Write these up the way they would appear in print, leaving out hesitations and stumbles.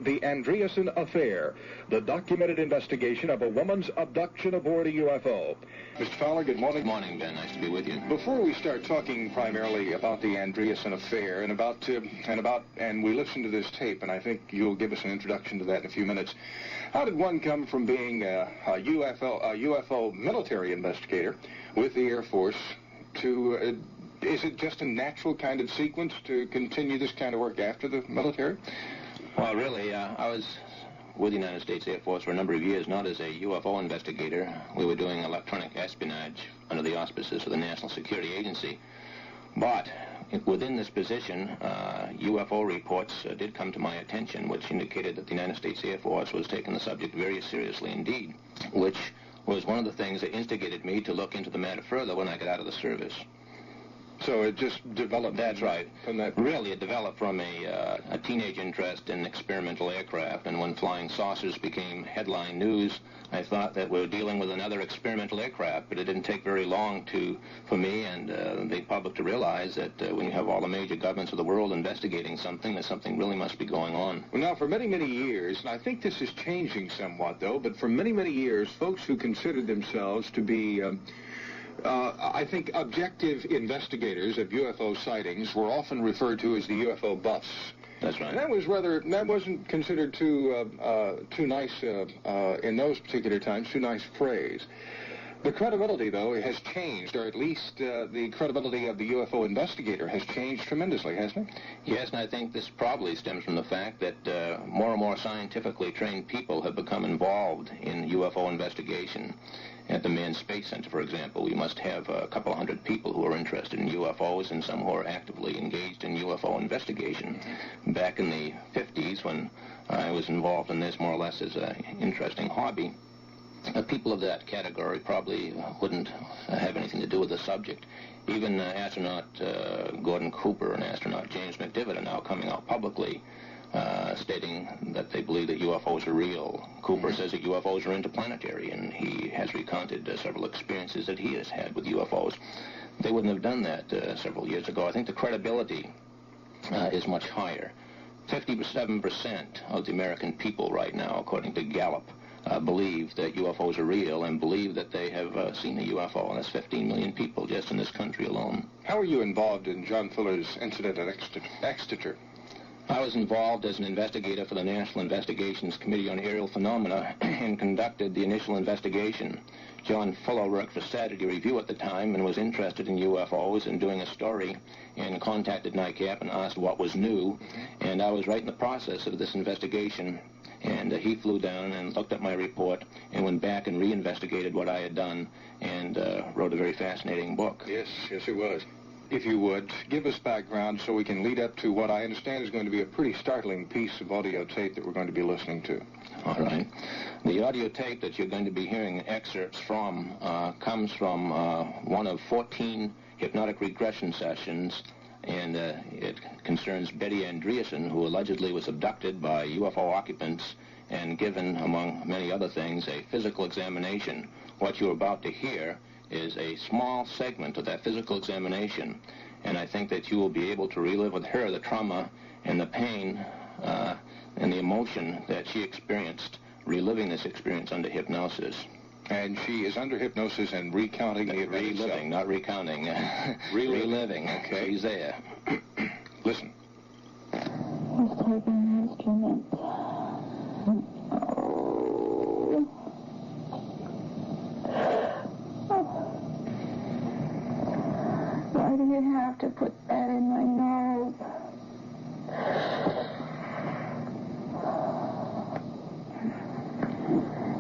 The Andreasson Affair, the documented investigation of a woman's abduction aboard a UFO. Mr. Fowler, good morning. Good morning, Ben. Nice to be with you. Before we start talking primarily about the Andreasson Affair and we listen to this tape, and I think you'll give us an introduction to that in a few minutes. How did one come from being a UFO military investigator with the Air Force to, is it just a natural kind of sequence to continue this kind of work after the military? Well, really, I was with the United States Air Force for a number of years, not as a UFO investigator. We were doing electronic espionage under the auspices of the National Security Agency. But within this position, UFO reports did come to my attention, which indicated that the United States Air Force was taking the subject very seriously indeed, which was one of the things that instigated me to look into the matter further when I got out of the service. So it just developed. That's right. From that. Really, it developed from a teenage interest in experimental aircraft, and when flying saucers became headline news, I thought that we were dealing with another experimental aircraft. But it didn't take very long for me and the public to realize that when you have all the major governments of the world investigating something, that something really must be going on. Well, now, for many, many years, and I think this is changing somewhat, though, but for many, many years, folks who considered themselves to be I think objective investigators of UFO sightings were often referred to as the UFO buffs. That's right. And that wasn't considered too nice in those particular times, too nice phrase. The credibility, though, has changed, or at least the credibility of the UFO investigator has changed tremendously, hasn't it? Yes, and I think this probably stems from the fact that more and more scientifically trained people have become involved in UFO investigation. At the Manned Space Center, for example, we must have a couple hundred people who are interested in UFOs and some who are actively engaged in UFO investigation. Back in the 50s, when I was involved in this more or less as an interesting hobby, people of that category probably wouldn't have anything to do with the subject. Even astronaut Gordon Cooper and astronaut James McDivitt are now coming out publicly stating that they believe that UFOs are real. Cooper says that UFOs are interplanetary, and he has recounted several experiences that he has had with UFOs. They wouldn't have done that several years ago. I think the credibility is much higher. 57% of the American people right now, according to Gallup, believe that UFOs are real and believe that they have seen a UFO. And that's 15 million people just in this country alone. How are you involved in John Fuller's incident at Exeter? I was involved as an investigator for the National Investigations Committee on Aerial Phenomena and conducted the initial investigation. John Fuller worked for Saturday Review at the time and was interested in UFOs and doing a story, and contacted NICAP and asked what was new. And I was right in the process of this investigation, and he flew down and looked at my report and went back and re-investigated what I had done and wrote a very fascinating book. Yes, it was. If you would, give us background so we can lead up to what I understand is going to be a pretty startling piece of audio tape that we're going to be listening to. All right. The audio tape that you're going to be hearing excerpts from comes from one of 14 hypnotic regression sessions, and it concerns Betty Andreasson, who allegedly was abducted by UFO occupants and given, among many other things, a physical examination. What you're about to hear is a small segment of that physical examination, and I think that you will be able to relive with her the trauma and the pain and the emotion that she experienced reliving this experience under hypnosis. And she is under hypnosis and recounting the event itself. Reliving, not recounting. Reliving. Okay. She's there. Listen. He's taking instruments. Why do you have to put that in my nose?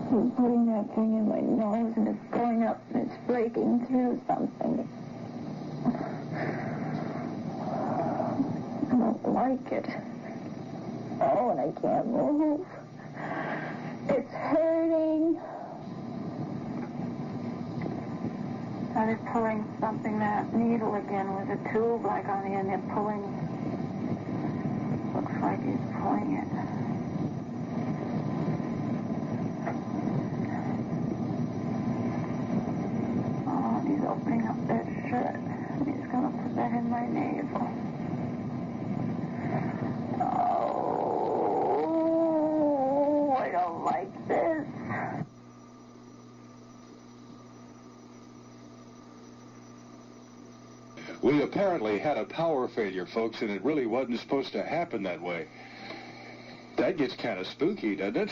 He's putting that thing in my nose and it's going up and it's breaking through something. I don't like it. Oh, and I can't move. It's hurting. Started pulling something, that needle again with a tube like on the end. They're pulling. Looks like he's pulling it. Oh, and he's opening up that shirt. And he's going to put that in my navel. Oh. We apparently had a power failure, folks, and it really wasn't supposed to happen that way. That gets kind of spooky, doesn't it?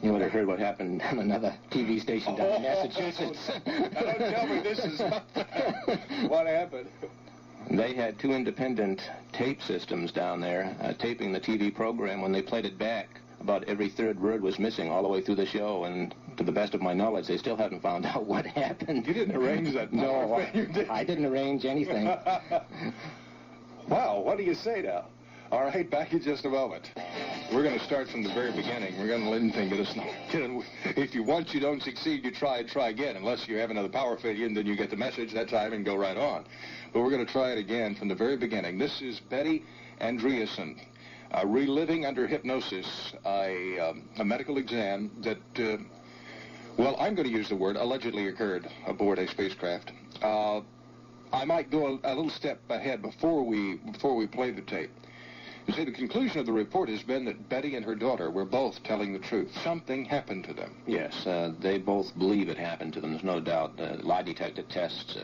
You would have heard what happened on another TV station down in Massachusetts. Don't tell me this is what happened. They had two independent tape systems down there taping the TV program. When they played it back, about every third word was missing all the way through the show, and to the best of my knowledge, they still haven't found out what happened. You didn't arrange that? No, I didn't arrange anything. Wow, what do you say now? All right, back in just a moment. We're going to start from the very beginning. We're going to let anything get us. If once you don't succeed, you try again. Unless you have another power failure, and then you get the message that time and go right on. But we're going to try it again from the very beginning. This is Betty Andreasson, reliving under hypnosis a medical exam that, well, I'm going to use the word allegedly occurred aboard a spacecraft. I might go a little step ahead before we play the tape. You see, the conclusion of the report has been that Betty and her daughter were both telling the truth. Something happened to them. Yes, they both believe it happened to them. There's no doubt. Lie detector tests,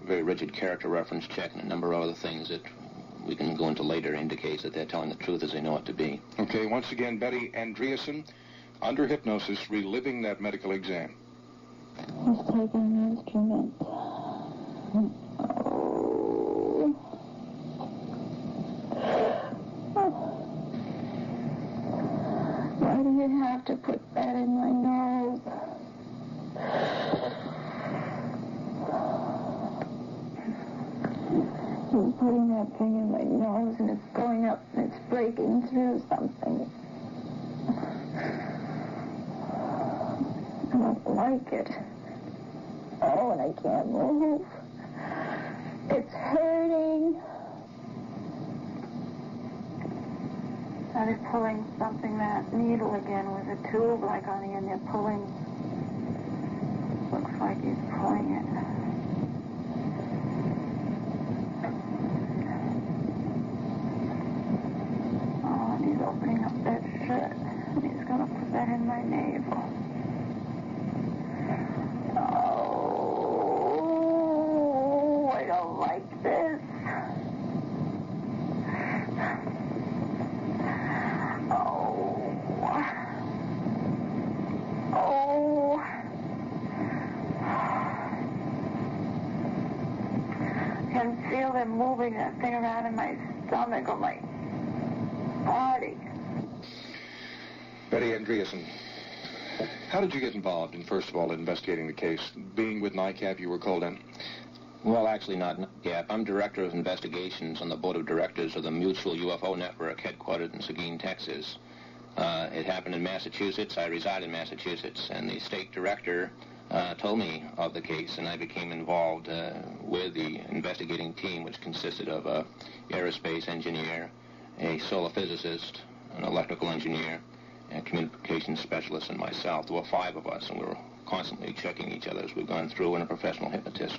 very rigid character reference check, and a number of other things that we can go into later indicates that they're telling the truth as they know it to be. Okay, once again, Betty Andreasson, under hypnosis, reliving that medical exam. He's taking an instrument. Why do you have to put that in my nose? He's putting that thing in my nose and it's going up and it's breaking through something. I don't like it. Oh, and I can't move. It's hurting. Started pulling something, that needle again with a tube like on the end. They're pulling. Looks like he's pulling it. Oh, and he's opening up that shirt. And he's going to put that in my navel. Oh, I don't like this. I can feel them moving that thing around in my stomach or my body. Betty Andreasson, how did you get involved in, first of all, investigating the case? Being with NICAP, you were called in? Well, actually not NICAP. I'm Director of Investigations on the Board of Directors of the Mutual UFO Network, headquartered in Seguin, Texas. It happened in Massachusetts. I reside in Massachusetts, and the state director told me of the case, and I became involved with the investigating team, which consisted of an aerospace engineer, a solar physicist, an electrical engineer, a communications specialist, and myself. There were 5 of us, and we were constantly checking each other as we've gone through, and a professional hypnotist.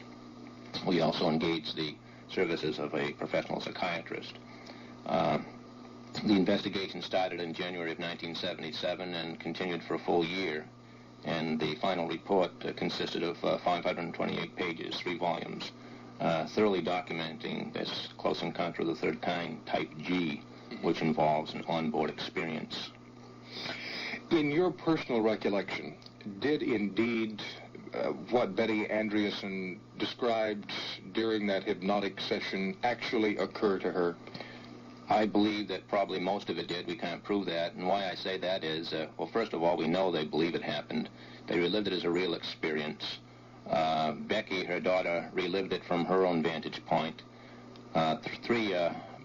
We also engaged the services of a professional psychiatrist. The investigation started in January of 1977 and continued for a full year. And the final report consisted of 528 pages, 3 volumes, thoroughly documenting this close encounter of the third kind, Type G, which involves an onboard experience. In your personal recollection, did indeed what Betty Andreasson described during that hypnotic session actually occur to her? I believe that probably most of it did. We can't prove that. And why I say that is, well, first of all, we know they believe it happened. They relived it as a real experience. Becky, her daughter, relived it from her own vantage point. 3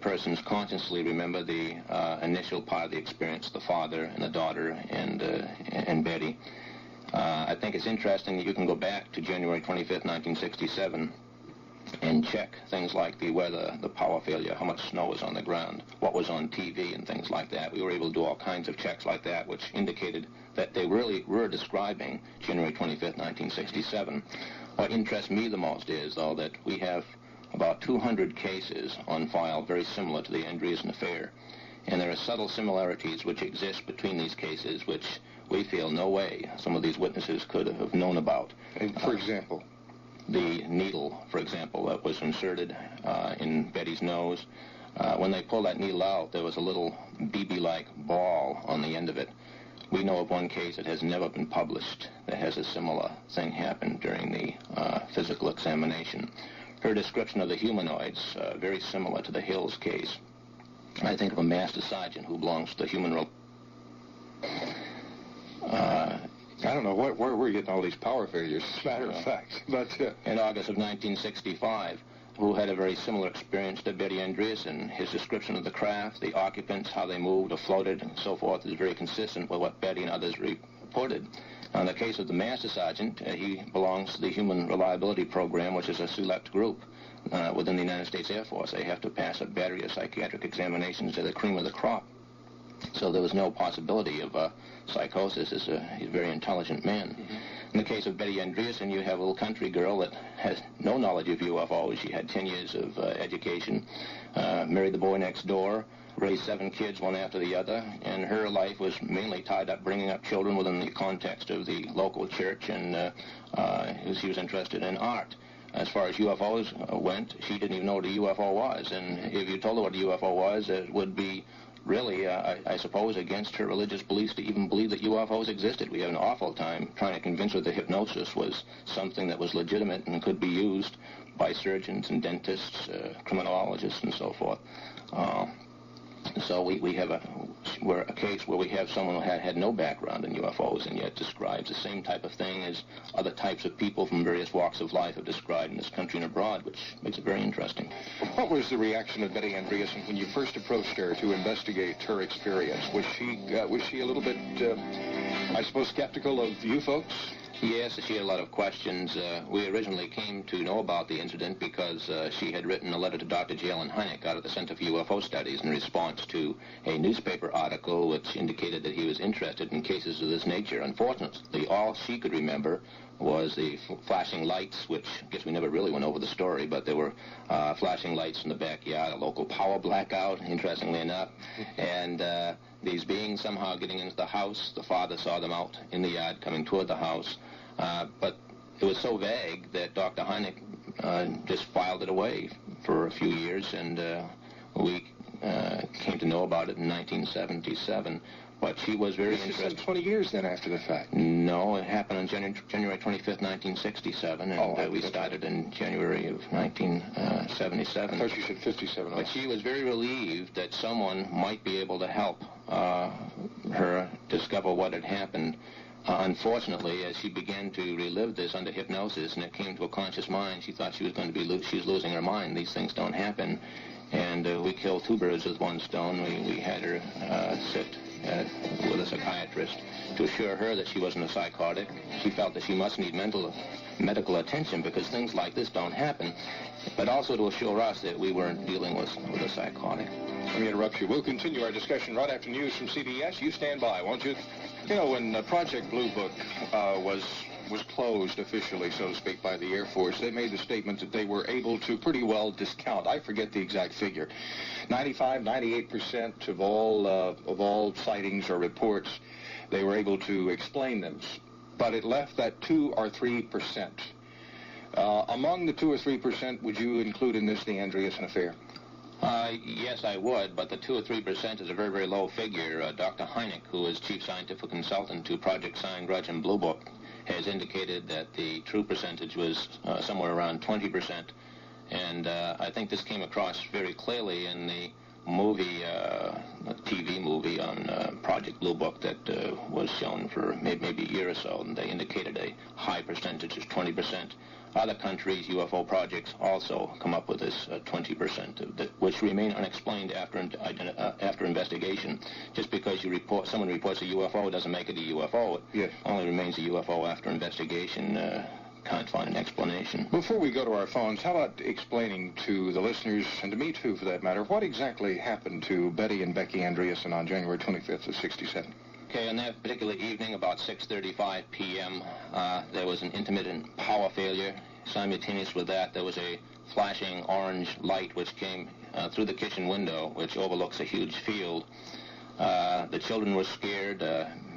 persons consciously remember the initial part of the experience, the father and the daughter and Betty. I think it's interesting that you can go back to January 25th, 1967, and check things like the weather, the power failure, how much snow was on the ground, what was on TV, and things like that. We were able to do all kinds of checks like that, which indicated that they really were describing January 25th, 1967. What interests me the most is, though, that we have about 200 cases on file very similar to the Andreasson affair. And there are subtle similarities which exist between these cases, which we feel no way some of these witnesses could have known about. And for example? the needle, for example, that was inserted in Betty's nose. When they pulled that needle out, there was a little BB-like ball on the end of it. We know of one case that has never been published that has a similar thing happen during the physical examination. Her description of the humanoids, very similar to the Hills case. I think of a master sergeant who belongs to the human... I don't know where we're getting all these power failures, as a matter of fact. But in August of 1965, who had a very similar experience to Betty Andreasson. His description of the craft, the occupants, how they moved or floated, and so forth, is very consistent with what Betty and others reported. In the case of the Master Sergeant, he belongs to the Human Reliability Program, which is a select group within the United States Air Force. They have to pass a battery of psychiatric examinations to the cream of the crop. So there was no possibility of psychosis. He's a very intelligent man. Mm-hmm. In the case of Betty Andreasson, you have a little country girl that has no knowledge of UFOs. She had 10 years of education, married the boy next door, raised 7 kids one after the other, and her life was mainly tied up bringing up children within the context of the local church, and she was interested in art. As far as UFOs went, she didn't even know what a UFO was, and if you told her what a UFO was, it would be really, I suppose, against her religious beliefs to even believe that UFOs existed. We had an awful time trying to convince her that hypnosis was something that was legitimate and could be used by surgeons and dentists, criminologists, and so forth. So we have a case where we have someone who had no background in UFOs and yet describes the same type of thing as other types of people from various walks of life have described in this country and abroad, which makes it very interesting. What was the reaction of Betty Andreasson when you first approached her to investigate her experience? Was she a little bit, I suppose, skeptical of you folks? Yes, she had a lot of questions. We originally came to know about the incident because she had written a letter to Dr. J. Allen Hynek out of the Center for UFO Studies in response to a newspaper article which indicated that he was interested in cases of this nature. Unfortunately, all she could remember was the flashing lights, which I guess we never really went over the story, but there were flashing lights in the backyard, a local power blackout, interestingly enough, and these beings somehow getting into the house. The father saw them out in the yard coming toward the house. But it was so vague that Dr. Hynek just filed it away for a few years, and we came to know about it in 1977. But she was very interested. 20 years then after the fact? No, it happened on January 25th, 1967, and we started in January of 1977. I thought you said 57. But she was very relieved that someone might be able to help her discover what had happened. Unfortunately, as she began to relive this under hypnosis and it came to a conscious mind, she thought she was going to be she was losing her mind. These things don't happen. And we killed 2 birds with one stone. We had her sit with a psychiatrist to assure her that she wasn't a psychotic. She felt that she must need medical attention because things like this don't happen, but also to assure us that we weren't dealing with a psychotic. Let me interrupt you. We'll continue our discussion right after news from CBS. You stand by, won't you? You know, when Project Blue Book was closed officially, so to speak, by the Air Force, they made the statement that they were able to pretty well discount, I forget the exact figure, 98% of all sightings or reports, they were able to explain them. But it left that 2 or 3%. Among the 2 or 3%, would you include in this the Andreasson affair? Yes, I would, but the 2 or 3% is a very, very low figure. Dr. Hynek, who is chief scientific consultant to Project Sign, Grudge, and Blue Book, has indicated that the true percentage was somewhere around 20%. And I think this came across very clearly in the movie, TV movie on Project Blue Book that was shown for maybe a year or so, and they indicated a high percentage is 20%. Other countries' UFO projects also come up with this 20%, which remain unexplained after investigation. Just because someone reports a UFO doesn't make it a UFO. It only remains a UFO after investigation. Can't find an explanation. Before we go to our phones, how about explaining to the listeners, and to me too for that matter, what exactly happened to Betty and Becky Andreasson on January 25th of 67? Okay, on that particular evening, about 6:35 p.m., there was an intermittent power failure. Simultaneous with that, there was a flashing orange light which came through the kitchen window, which overlooks a huge field. The children were scared.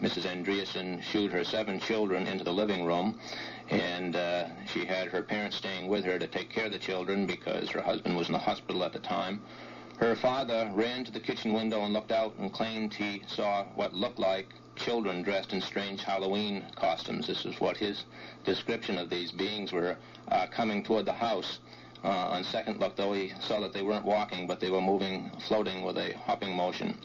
Mrs. Andreasson shooed her 7 children into the living room, and she had her parents staying with her to take care of the children because her husband was in the hospital at the time. Her father ran to the kitchen window and looked out and claimed he saw what looked like children dressed in strange Halloween costumes. This is what his description of these beings were, coming toward the house. On second look, though, he saw that they weren't walking, but they were moving, floating with a hopping motion.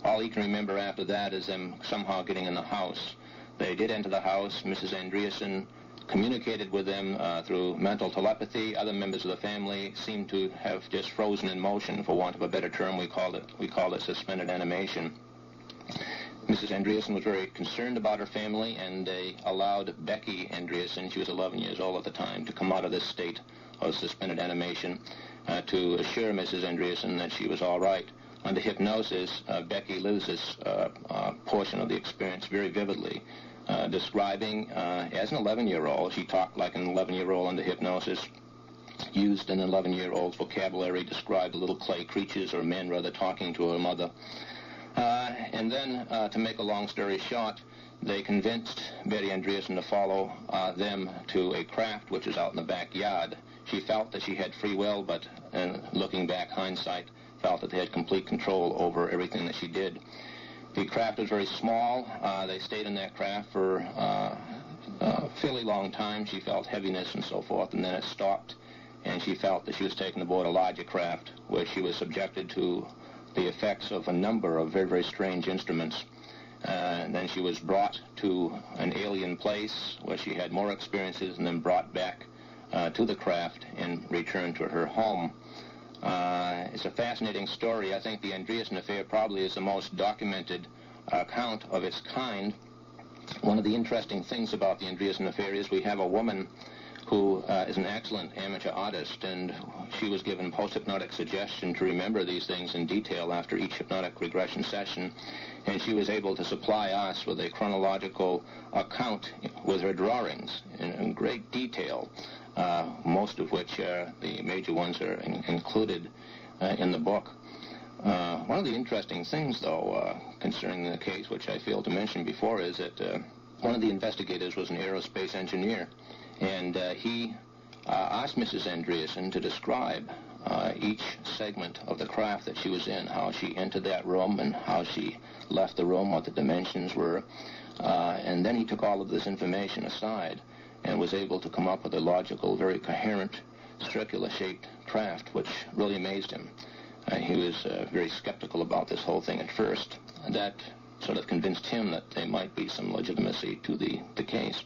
All he can remember after that is them somehow getting in the house. They did enter the house. Mrs. Andreasson communicated with them through mental telepathy. Other members of the family seemed to have just frozen in motion, for want of a better term. We called it suspended animation. Mrs. Andreasson was very concerned about her family, and they allowed Betty Andreasson, she was 11 years old at the time, to come out of this state of suspended animation to assure Mrs. Andreasson that she was all right. Under hypnosis, Becky lives this portion of the experience very vividly, describing, as an 11-year-old, she talked like an 11-year-old under hypnosis, used an 11-year-old's vocabulary, described little clay creatures, or men rather, talking to her mother. And then, to make a long story short, they convinced Betty Andreasson to follow them to a craft which was out in the backyard. She felt that she had free will, but looking back, hindsight, felt that they had complete control over everything that she did. The craft was very small. They stayed in that craft for a fairly long time. She felt heaviness and so forth, and then it stopped, and she felt that she was taken aboard a larger craft, where she was subjected to the effects of a number of very, very strange instruments. And then she was brought to an alien place where she had more experiences, and then brought back to the craft and returned to her home. It's a fascinating story. I think the Andreasson affair probably is the most documented account of its kind. One of the interesting things about the Andreasson affair is we have a woman who is an excellent amateur artist, and she was given post-hypnotic suggestion to remember these things in detail after each hypnotic regression session, and she was able to supply us with a chronological account with her drawings in great detail, most of which the major ones are included in the book. One of the interesting things, though, concerning the case, which I failed to mention before, is that one of the investigators was an aerospace engineer, and he asked Mrs. Andreasson to describe each segment of the craft that she was in, how she entered that room and how she left the room, what the dimensions were. And then he took all of this information aside and was able to come up with a logical, very coherent, circular-shaped craft, which really amazed him. He was very skeptical about this whole thing at first, and that sort of convinced him that there might be some legitimacy to the case.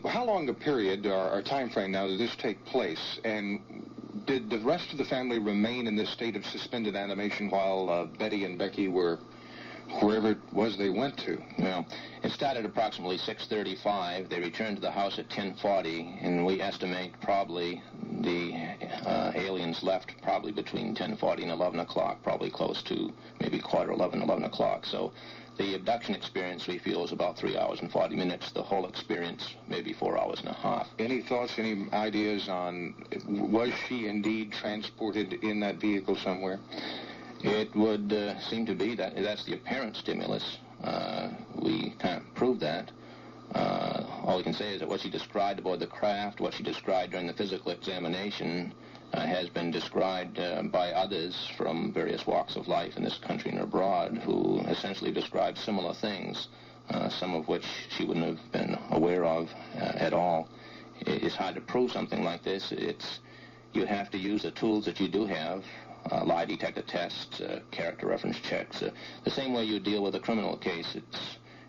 How long a period or time frame now did this take place, and did the rest of the family remain in this state of suspended animation while Betty and Becky were wherever it was they went to? Well, it started approximately 6:35. They returned to the house at 10:40, and we estimate probably the aliens left probably between 10:40 and 11 o'clock, probably close to maybe quarter 11, 11 o'clock. So the abduction experience, we feel, is about 3 hours and 40 minutes. The whole experience, maybe 4 hours and a half. Any thoughts, any ideas on, was she indeed transported in that vehicle somewhere? It would seem to be that. That's the apparent stimulus. We can't prove that. All we can say is that what she described aboard the craft, what she described during the physical examination, has been described by others from various walks of life in this country and abroad, who essentially described similar things, some of which she wouldn't have been aware of at all. It's hard to prove something like this. You have to use the tools that you do have, lie detector tests, character reference checks. The same way you deal with a criminal case,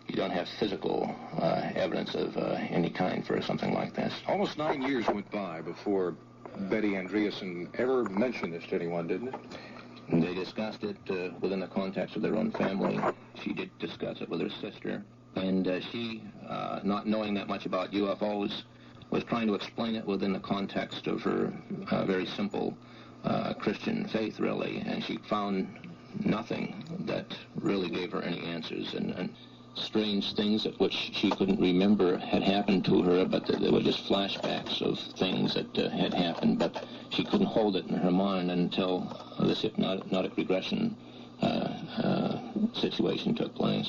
you don't have physical evidence of any kind for something like this. Almost 9 years went by before Betty Andreasson ever mentioned this to anyone, didn't it? They discussed it within the context of their own family. She did discuss it with her sister. And she, not knowing that much about UFOs, was trying to explain it within the context of her very simple Christian faith, really. And she found nothing that really gave her any answers. And strange things of which she couldn't remember had happened to her, but there were just flashbacks of things that had happened, but she couldn't hold it in her mind until this hypnotic regression situation took place.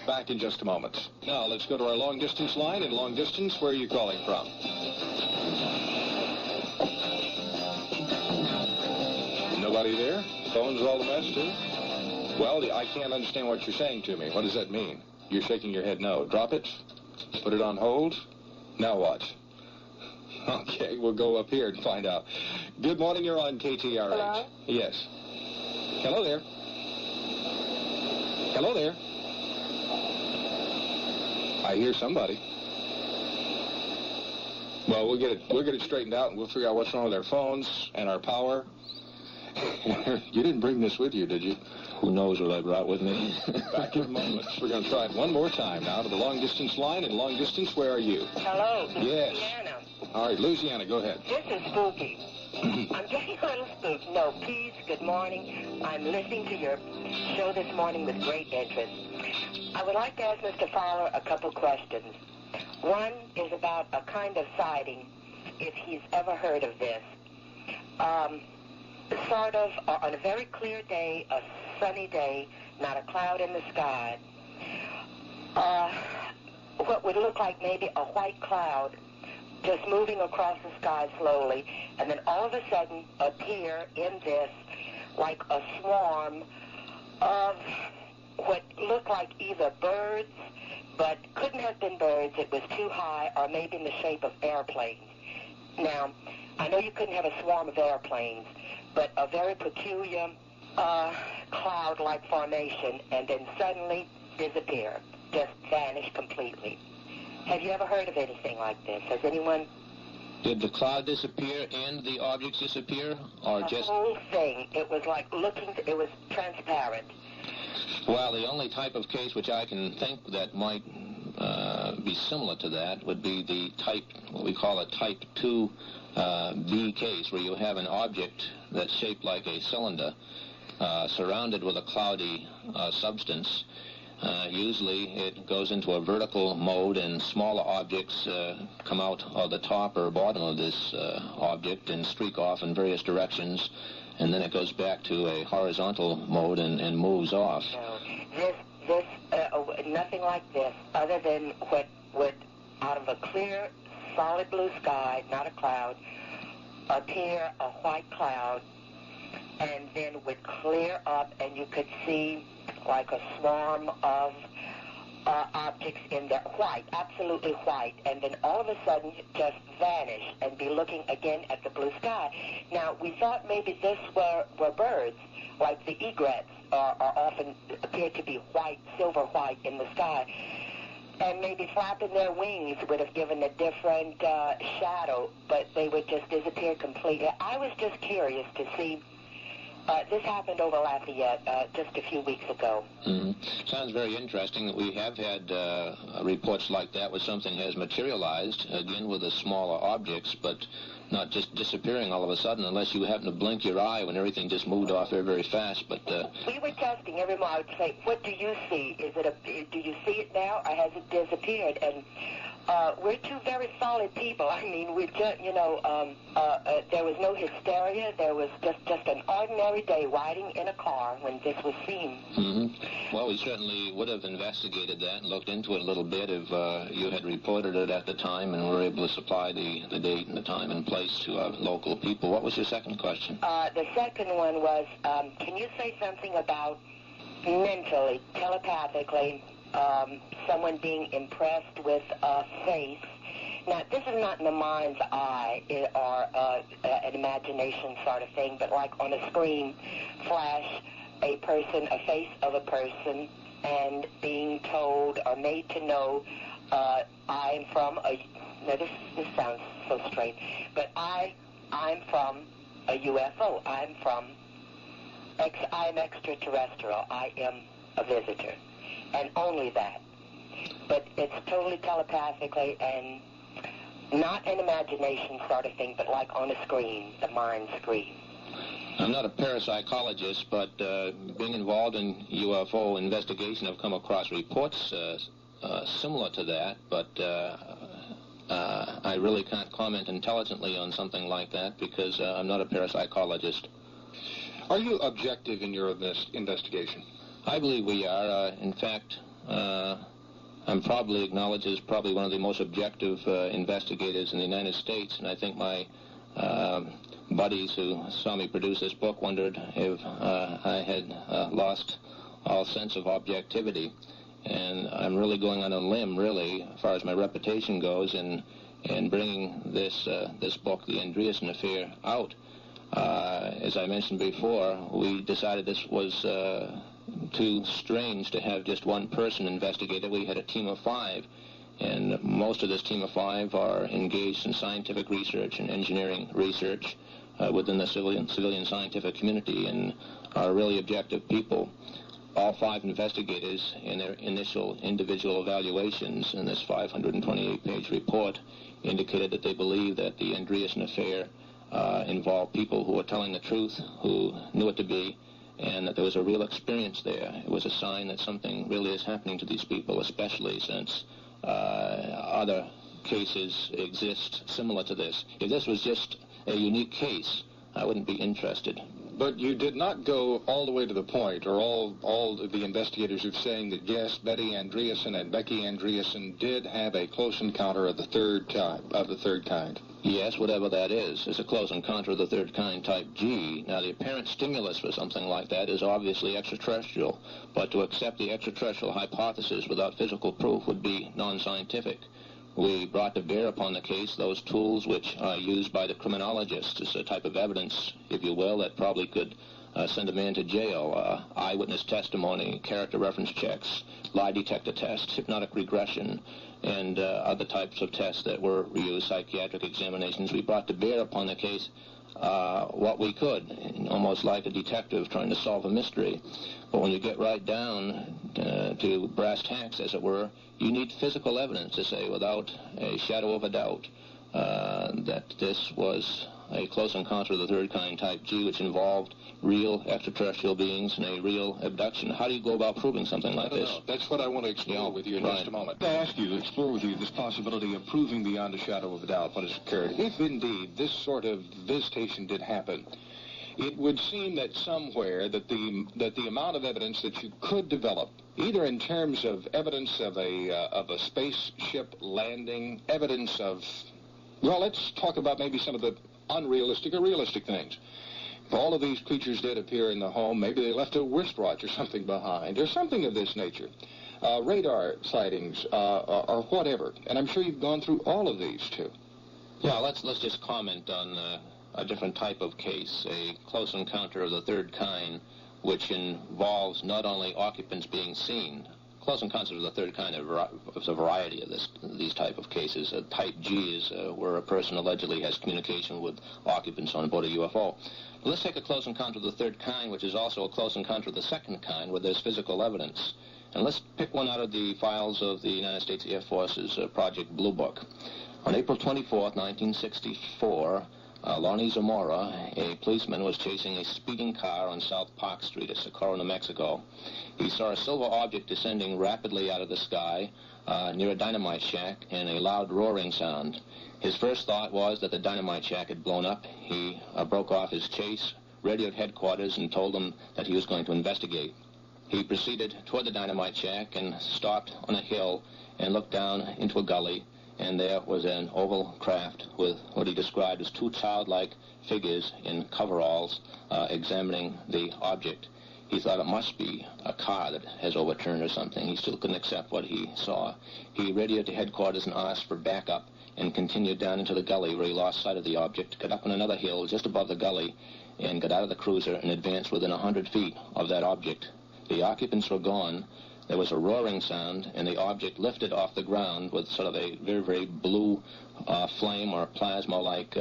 Back in just a moment. Now, let's go to our long-distance line. In long distance, where are you calling from? Nobody there? Phone's all the mess, too? Well, I can't understand what you're saying to me. What does that mean? You're shaking your head no. Drop it. Put it on hold. Now what? Okay, we'll go up here and find out. Good morning, you're on KTRH. Hello? Yes. Hello there. Hello there. I hear somebody. Well, we'll get it straightened out, and we'll figure out what's wrong with our phones and our power. You didn't bring this with you, did you? Who knows what I brought with me? Back in a moment. We're going to try it one more time now to the long-distance line. In long distance, where are you? Hello, Yes. Louisiana. All right, Louisiana, go ahead. This is spooky. I'm getting a little spooked. No, peace, good morning. I'm listening to your show this morning with great interest. I would like to ask Mr. Fowler a couple questions. One is about a kind of sighting, if he's ever heard of this. Sort of, on a very clear day, a sunny day, not a cloud in the sky, what would look like maybe a white cloud just moving across the sky slowly, and then all of a sudden appear in this like a swarm of what looked like either birds, but couldn't have been birds. It was too high, or maybe in the shape of airplanes. Now, I know you couldn't have a swarm of airplanes, but a very peculiar cloud-like formation, and then suddenly disappear, just vanish completely. Have you ever heard of anything like this? Has anyone? Did the cloud disappear and the objects disappear, or The just... whole thing, it was like it was transparent. Well, the only type of case which I can think that might be similar to that would be the type, what we call a type 2B case, where you have an object that's shaped like a cylinder, surrounded with a cloudy substance. Usually it goes into a vertical mode, and smaller objects come out of the top or bottom of this object and streak off in various directions, and then it goes back to a horizontal mode and moves off. No, nothing like this, other than what would, out of a clear, solid blue sky, not a cloud, appear a white cloud, and then would clear up, and you could see like a swarm of objects in there, white, absolutely white, and then all of a sudden just vanish and be looking again at the blue sky. Now, we thought maybe this were birds, like the egrets are often appear to be white, silver white in the sky, and maybe flapping their wings would have given a different shadow, but they would just disappear completely. I was just curious to see. This happened over Lafayette just a few weeks ago. Mm-hmm. Sounds very interesting. We have had reports like that where something has materialized, again with the smaller objects, but not just disappearing all of a sudden unless you happen to blink your eye when everything just moved off very, very fast. But we were testing every morning. I would say, what do you see? Do you see it now, or has it disappeared? And we're two very solid people. I mean, we just, there was no hysteria. There was just an ordinary day riding in a car when this was seen. Mm-hmm. Well, we certainly would have investigated that and looked into it a little bit if you had reported it at the time and were able to supply the date and the time and place to local people. What was your second question? The second one was, can you say something about mentally, telepathically, someone being impressed with a face? Now, this is not in the mind's eye or an imagination sort of thing, but like on a screen, flash a face of a person, and being told or made to know, I'm from a... Now, this sounds so strange, but I'm from a UFO. I'm extraterrestrial. I am a visitor. And only that. But it's totally telepathically and not an imagination sort of thing, but like on a screen, the mind screen. I'm not a parapsychologist, but being involved in UFO investigation, I've come across reports similar to that, but I really can't comment intelligently on something like that because I'm not a parapsychologist. Are you objective in your investigation? I believe we are. In fact, I'm probably acknowledged as probably one of the most objective investigators in the United States, and I think my buddies who saw me produce this book wondered if I had lost all sense of objectivity. And I'm really going on a limb, really, as far as my reputation goes, in bringing this book, The Andreasson Affair, out. As I mentioned before, we decided this was too strange to have just one person investigate it. We had a team of 5, and most of this team of 5 are engaged in scientific research and engineering research within the civilian scientific community, and are really objective people. All 5 investigators, in their initial individual evaluations in this 528-page report, indicated that they believe that the Andreasson affair involved people who were telling the truth, who knew it to be, and that there was a real experience there. It was a sign that something really is happening to these people, especially since other cases exist similar to this. If this was just a unique case, I wouldn't be interested. But you did not go all the way to the point, or all of the investigators are saying that, yes, Betty Andreasson and Becky Andreasson did have a close encounter of the third kind. Yes, whatever that is. It's a close encounter of the third kind, type G. Now, the apparent stimulus for something like that is obviously extraterrestrial, but to accept the extraterrestrial hypothesis without physical proof would be non-scientific. We brought to bear upon the case those tools which are used by the criminologists as a type of evidence, if you will, that probably could send a man to jail. Eyewitness testimony, character reference checks, lie detector tests, hypnotic regression, and other types of tests that were used, psychiatric examinations. We brought to bear upon the case what we could, almost like a detective trying to solve a mystery. But when you get right down to brass tacks, as it were, you need physical evidence to say without a shadow of a doubt that this was a close encounter of the third kind, type G, which involved real extraterrestrial beings and a real abduction. How do you go about proving something like this? That's what I want to explore with you in just a moment. I ask you to explore with you this possibility of proving beyond a shadow of a doubt what has occurred. If indeed this sort of visitation did happen, it would seem that somewhere that the amount of evidence that you could develop, either in terms of evidence of a spaceship landing, evidence of, well, let's talk about maybe some of the unrealistic or realistic things. If all of these creatures did appear in the home, maybe they left a wristwatch or something behind, or something of this nature. Radar sightings, or whatever. And I'm sure you've gone through all of these, too. Yeah, let's just comment on a different type of case, a close encounter of the third kind, which involves not only occupants being seen. Close encounters of the third kind is a variety of these type of cases. Type G is where a person allegedly has communication with occupants on board a UFO. But let's take a close encounter of the third kind, which is also a close encounter of the second kind, where there's physical evidence. And let's pick one out of the files of the United States Air Force's Project Blue Book. On April 24th, 1964, Lonnie Zamora, a policeman, was chasing a speeding car on South Park Street at Socorro, New Mexico. He saw a silver object descending rapidly out of the sky near a dynamite shack and a loud roaring sound. His first thought was that the dynamite shack had blown up. He broke off his chase, radioed headquarters, and told them that he was going to investigate. He proceeded toward the dynamite shack and stopped on a hill and looked down into a gully. And there was an oval craft with what he described as 2 childlike figures in coveralls examining the object. He thought it must be a car that has overturned or something. He still couldn't accept what he saw. He radioed to headquarters and asked for backup and continued down into the gully where he lost sight of the object, got up on another hill just above the gully, and got out of the cruiser and advanced within 100 feet of that object. The occupants were gone. There was a roaring sound, and the object lifted off the ground with sort of a very, very blue flame or plasma-like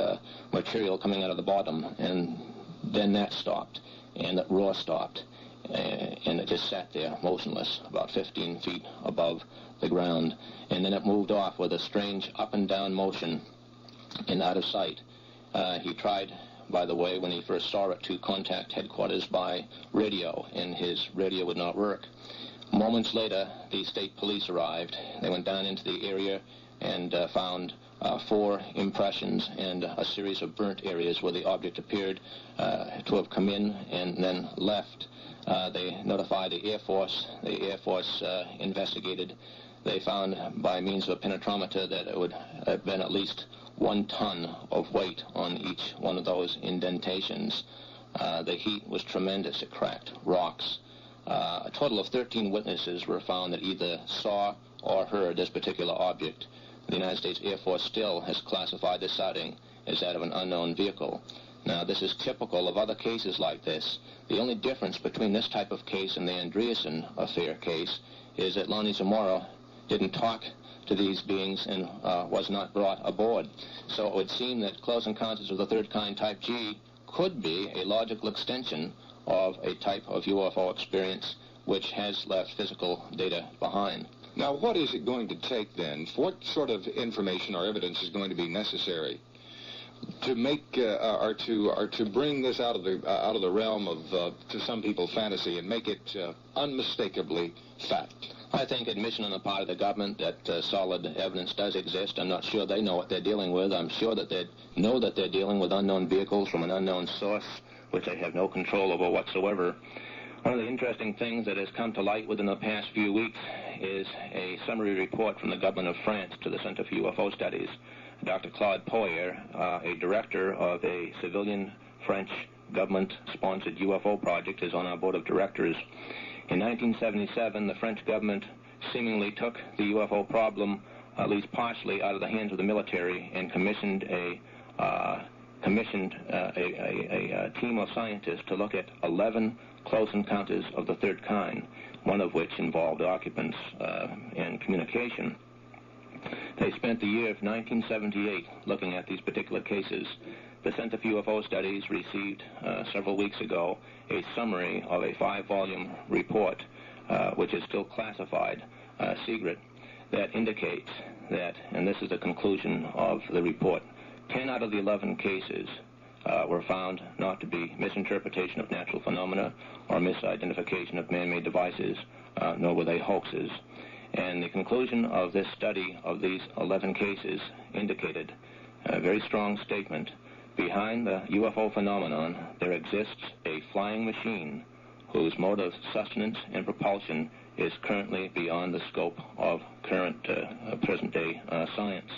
material coming out of the bottom. And then that stopped, and the roar stopped, and it just sat there motionless, about 15 feet above the ground. And then it moved off with a strange up-and-down motion and out of sight. He tried, by the way, when he first saw it, to contact headquarters by radio, and his radio would not work. Moments later, the state police arrived. They went down into the area and found 4 impressions and a series of burnt areas where the object appeared to have come in and then left. They notified the Air Force. The Air Force investigated. They found by means of a penetrometer that it would have been at least 1 ton of weight on each one of those indentations. The heat was tremendous. It cracked rocks. A total of 13 witnesses were found that either saw or heard this particular object. The United States Air Force still has classified this sighting as that of an unknown vehicle. Now, this is typical of other cases like this. The only difference between this type of case and the Andreasson affair case is that Lonnie Zamora didn't talk to these beings and was not brought aboard. So it would seem that close encounters of the third kind type G could be a logical extension of a type of UFO experience which has left physical data behind. Now, what is it going to take then? What sort of information or evidence is going to be necessary to make or to bring this out of the realm of to some people fantasy and make it unmistakably fact? I think admission on the part of the government that solid evidence does exist. I'm not sure they know what they're dealing with. I'm sure that they know that they're dealing with unknown vehicles from an unknown source, which they have no control over whatsoever. One of the interesting things that has come to light within the past few weeks is a summary report from the government of France to the Center for UFO Studies. Dr. Claude Poyer, a director of a civilian French government-sponsored UFO project, is on our board of directors. In 1977, the French government seemingly took the UFO problem, at least partially, out of the hands of the military and commissioned a team of scientists to look at 11 close encounters of the third kind, one of which involved occupants and communication. They spent the year of 1978 looking at these particular cases. The Center for UFO Studies received several weeks ago a summary of a 5-volume report, which is still classified secret, that indicates that, and this is the conclusion of the report, 10 out of the 11 cases were found not to be misinterpretation of natural phenomena or misidentification of man-made devices, nor were they hoaxes. And the conclusion of this study of these 11 cases indicated a very strong statement. Behind the UFO phenomenon, there exists a flying machine whose mode of sustenance and propulsion is currently beyond the scope of current present-day science.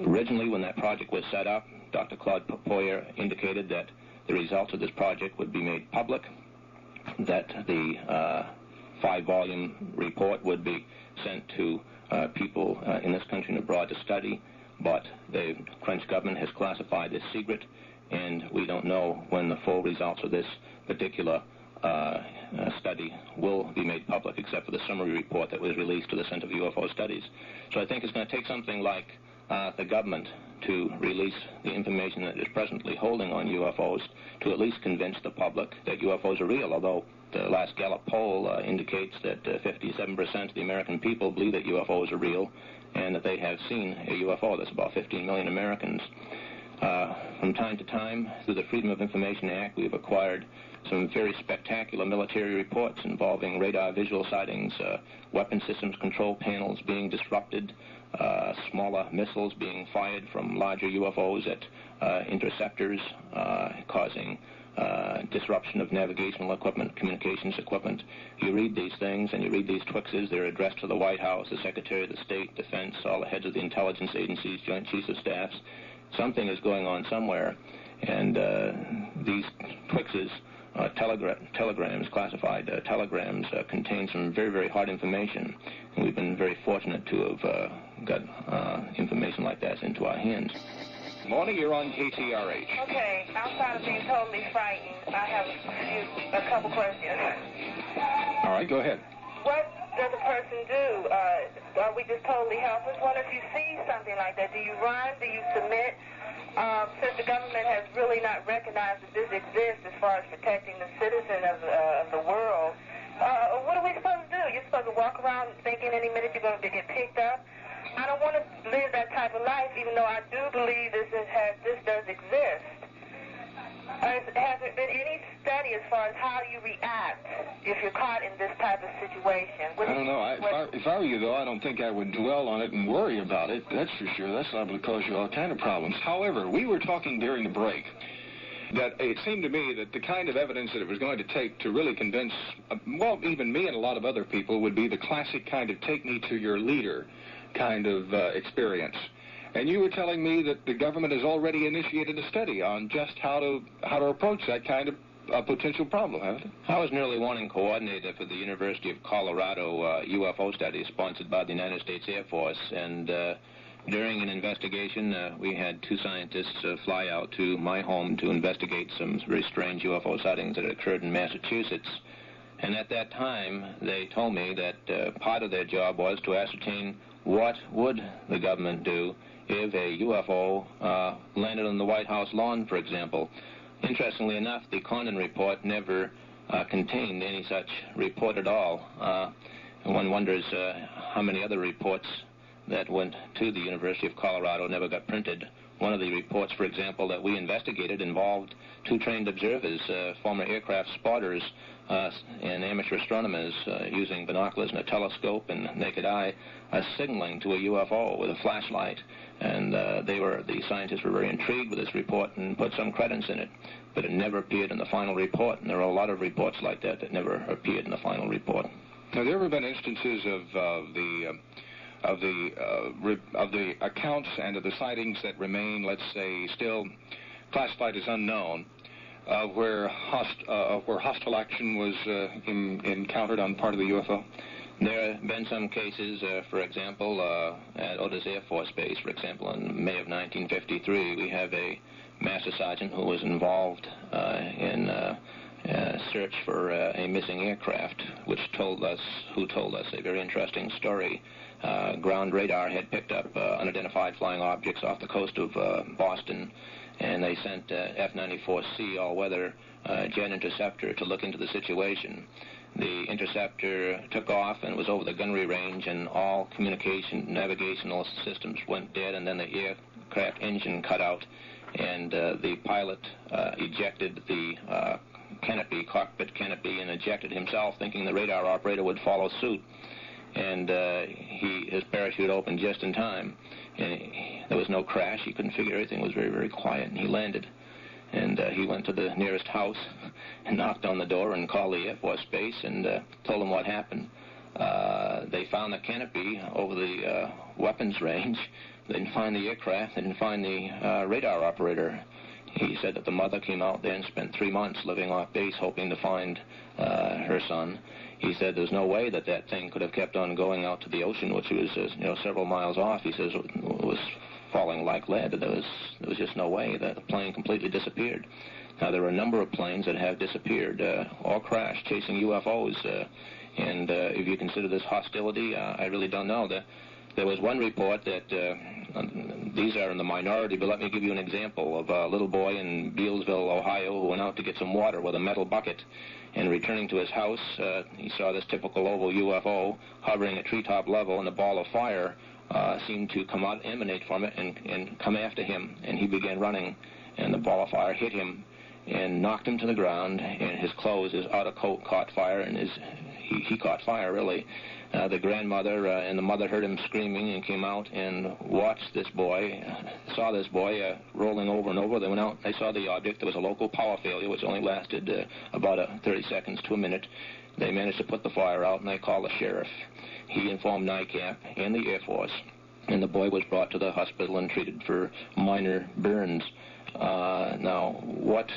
Originally, when that project was set up, Dr. Claude Poyer indicated that the results of this project would be made public, that the 5-volume report would be sent to people in this country and abroad to study, but the French government has classified this secret, and we don't know when the full results of this particular study will be made public, except for the summary report that was released to the Center for UFO Studies. So I think it's going to take something like the government to release the information that is presently holding on UFOs to at least convince the public that UFOs are real, although the last Gallup poll indicates that 57% of the American people believe that UFOs are real and that they have seen a UFO. That's about 15 million Americans. From time to time, through the Freedom of Information Act, we've acquired some very spectacular military reports involving radar visual sightings, weapon systems control panels being disrupted, smaller missiles being fired from larger UFOs at interceptors, causing disruption of navigational equipment, communications equipment. You read these things and you read these twixes. They're addressed to the White House, the Secretary of the State, Defense, all the heads of the intelligence agencies, Joint Chiefs of Staffs. Something is going on somewhere, and these twixes, telegrams, classified telegrams, contain some very, very hard information, and we've been very fortunate to have got information like that into our hands. Morning, you're on KTRH. Okay, outside of being totally frightened, I have a couple questions. All right, go ahead. What does a person do? Are we just totally helpless? What if you see something like that? Do you run? Do you submit? Since the government has really not recognized that this exists as far as protecting the citizen of the world, what are we supposed to do? You're supposed to walk around thinking any minute you're going to get picked up? I don't want to live that type of life, even though I do believe this does exist. Has there been any study as far as how you react if you're caught in this type of situation? I don't know. If I were you, though, I don't think I would dwell on it and worry about it. That's for sure. That's liable to cause you all kind of problems. However, we were talking during the break that it seemed to me that the kind of evidence that it was going to take to really convince, well, even me and a lot of other people, would be the classic kind of take me to your leader kind of experience. And you were telling me that the government has already initiated a study on just how to approach that kind of potential problem, haven't it? I was an early warning coordinator for the University of Colorado UFO study sponsored by the United States Air Force, and during an investigation, we had two scientists fly out to my home to investigate some very strange UFO sightings that had occurred in Massachusetts. And at that time, they told me that part of their job was to ascertain what would the government do if a UFO landed on the White House lawn, for example. Interestingly enough, the Condon report never contained any such report at all. And one wonders how many other reports that went to the University of Colorado never got printed. One of the reports, for example, that we investigated involved two trained observers, former aircraft spotters and amateur astronomers using binoculars and a telescope and naked eye, signaling to a UFO with a flashlight. And the scientists were very intrigued with this report and put some credence in it. But it never appeared in the final report, and there are a lot of reports like that that never appeared in the final report. Have there ever been instances of the accounts and of the sightings that remain, let's say, still classified as unknown, where hostile action was encountered on part of the UFO? There have been some cases, for example, at Otis Air Force Base, for example, in May of 1953, we have a master sergeant who was involved in search for a missing aircraft, who told us a very interesting story. Ground radar had picked up unidentified flying objects off the coast of Boston, and they sent F-94C all-weather jet interceptor to look into the situation. The interceptor took off and was over the gunnery range, and all communication, navigational systems went dead, and then the aircraft engine cut out, and the pilot ejected the cockpit canopy, and ejected himself, thinking the radar operator would follow suit. And his parachute opened just in time, and there was no crash. He couldn't figure everything was very, very quiet, and he landed. And he went to the nearest house and knocked on the door and called the Air Force Base and told them what happened. They found the canopy over the weapons range. They didn't find the aircraft. They didn't find the radar operator. He said that the mother came out there and spent 3 months living off base hoping to find her son. He said there's no way that thing could have kept on going out to the ocean, which was several miles off. He says it was falling like lead. There was just no way that the plane completely disappeared. Now, there are a number of planes that have disappeared or crashed chasing UFOs, and if you consider this hostility, I really don't know. There was one report that, these are in the minority, but let me give you an example of a little boy in Bealsville, Ohio, who went out to get some water with a metal bucket, and returning to his house, he saw this typical oval UFO hovering at treetop level, and a ball of fire seemed to emanate from it and come after him, and he began running, and the ball of fire hit him and knocked him to the ground, and his clothes, his outer coat caught fire, and he caught fire, really. The grandmother and the mother heard him screaming and came out and watched this boy, saw this boy rolling over and over. They went out, they saw the object. There was a local power failure, which only lasted about 30 seconds to a minute. They managed to put the fire out, and they called the sheriff. He informed NICAP and the Air Force, and the boy was brought to the hospital and treated for minor burns. Now, what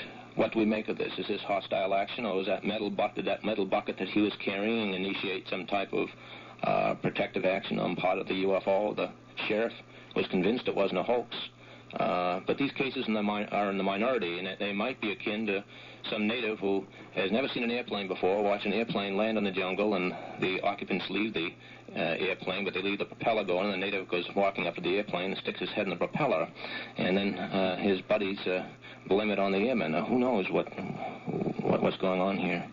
do we make of this? Is this hostile action, or was that metal bucket that he was carrying initiate some type of protective action on part of the UFO? The sheriff was convinced it wasn't a hoax. But these cases are in the minority, and they might be akin to some native who has never seen an airplane before, watch an airplane land in the jungle, and the occupants leave the airplane, but they leave the propeller going, and the native goes walking up to the airplane and sticks his head in the propeller, and then his buddies blame it on the airman. Now, who knows what's going on here?